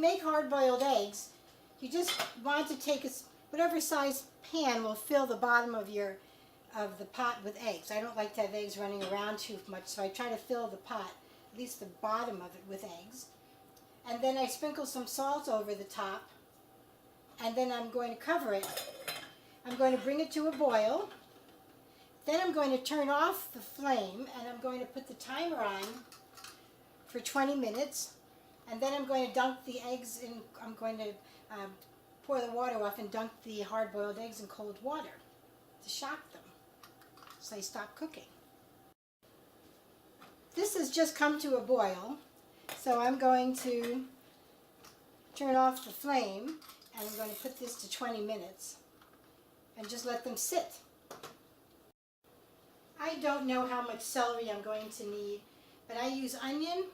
make hard-boiled eggs, you just want to take whatever size pan will fill the bottom of the pot with eggs. I don't like to have eggs running around too much, so I try to fill the pot, at least the bottom of it, with eggs. And then I sprinkle some salt over the top, and then I'm going to cover it. I'm going to bring it to a boil. Then I'm going to turn off the flame, and I'm going to put the timer on for 20 minutes. And then I'm going to dunk the eggs in, I'm going to pour the water off and dunk the hard-boiled eggs in cold water to shock them so they stop cooking. This has just come to a boil, so I'm going to turn off the flame, and I'm going to put this to 20 minutes and just let them sit. I don't know how much celery I'm going to need, but I use onion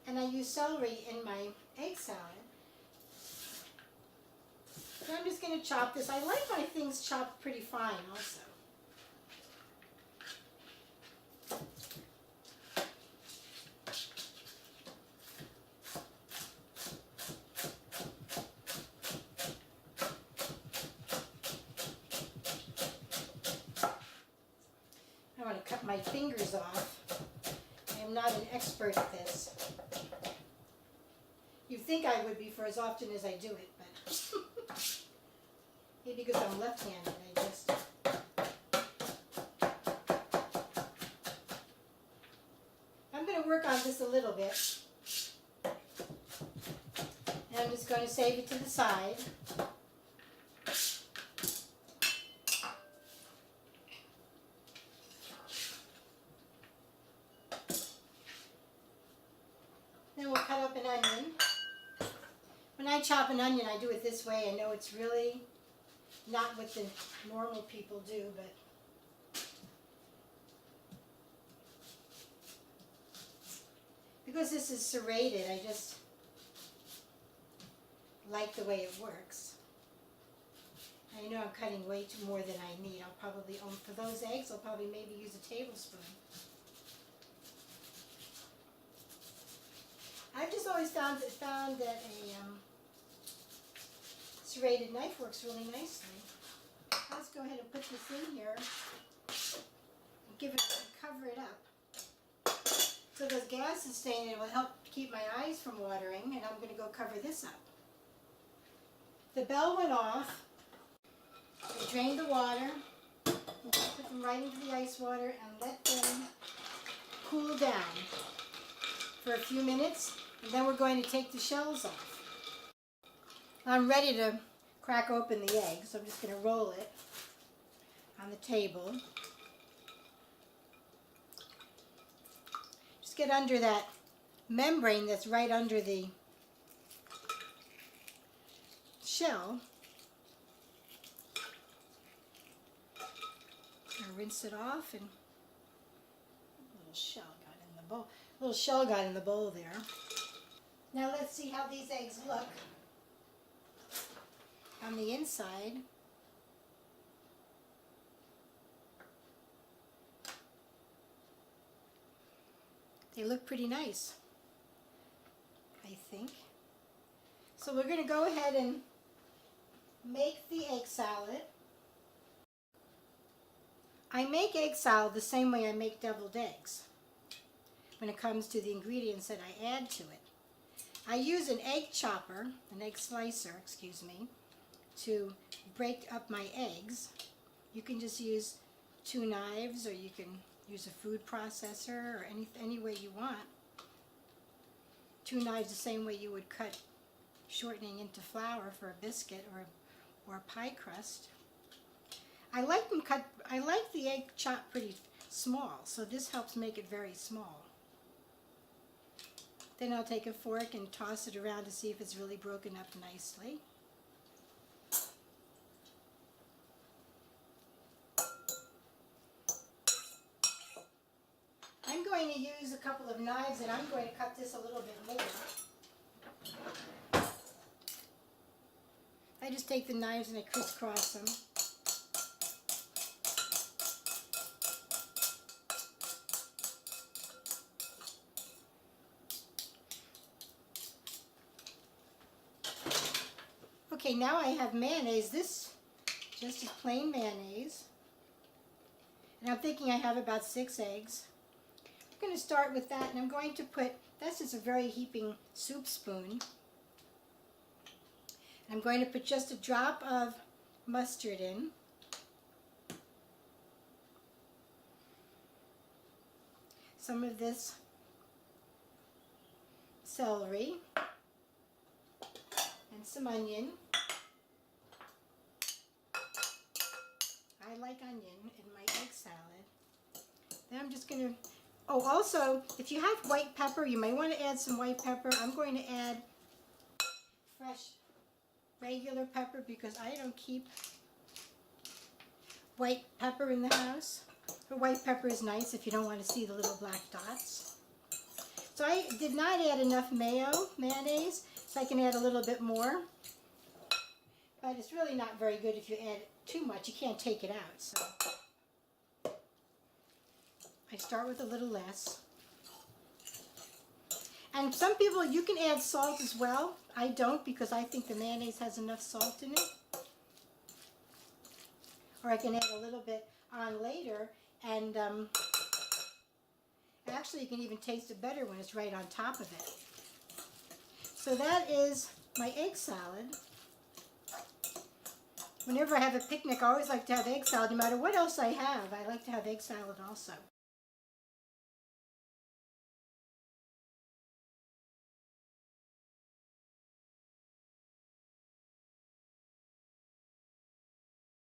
and I use celery in my egg salad. So I'm just going to chop this. I like my things chopped pretty fine also. I want to cut my fingers off. I am not an expert at this. You'd think I would be for as often as I do it, but maybe because I'm left-handed, I just... I'm going to work on this a little bit. And I'm just going to save it to the side. Then we'll cut up an onion. When I chop an onion, I do it this way. I know it's really not what the normal people do, but because this is serrated, I just like the way it works. I know I'm cutting way too more than I need. I'll probably, for those eggs, I'll probably maybe use a tablespoon. I've just always found that a serrated knife works really nicely. Let's go ahead and put this in here and cover it up. So those gases staying in will help keep my eyes from watering, and I'm going to go cover this up. The bell went off. I drained the water, and put them right into the ice water and let them cool down for a few minutes, and then we're going to take the shells off. I'm ready to crack open the egg, so I'm just going to roll it on the table. Just get under that membrane that's right under the shell. And rinse it off, and a little shell got in the bowl. A little shell got in the bowl there. Now let's see how these eggs look on the inside. They look pretty nice, I think. So we're going to go ahead and make the egg salad. I make egg salad the same way I make deviled eggs when it comes to the ingredients that I add to it. I use an egg chopper, an egg slicer, excuse me, to break up my eggs. You can just use 2 knives, or you can use a food processor, or any way you want. 2 knives the same way you would cut shortening into flour for a biscuit or a pie crust. I like the egg chopped pretty small, so this helps make it very small. Then I'll take a fork and toss it around to see if it's really broken up nicely. I'm going to use a couple of knives, and I'm going to cut this a little bit more. I just take the knives and I crisscross them. Okay, now I have mayonnaise. This just is plain mayonnaise. And I'm thinking I have about 6 eggs. I'm going to start with that, and I'm going to put, that's just a very heaping soup spoon. I'm going to put just a drop of mustard in. Some of this celery and some onion. I like onion in my egg salad. Then I'm just going to, oh, also, if you have white pepper, you may want to add some white pepper. I'm going to add fresh regular pepper because I don't keep white pepper in the house. But white pepper is nice if you don't want to see the little black dots. So I did not add enough mayonnaise, so I can add a little bit more. But it's really not very good if you add too much. You can't take it out. So I start with a little less. And some people, you can add salt as well. I don't because I think the mayonnaise has enough salt in it. Or I can add a little bit on later. And actually, you can even taste it better when it's right on top of it. So that is my egg salad. Whenever I have a picnic, I always like to have egg salad. No matter what else I have, I like to have egg salad also.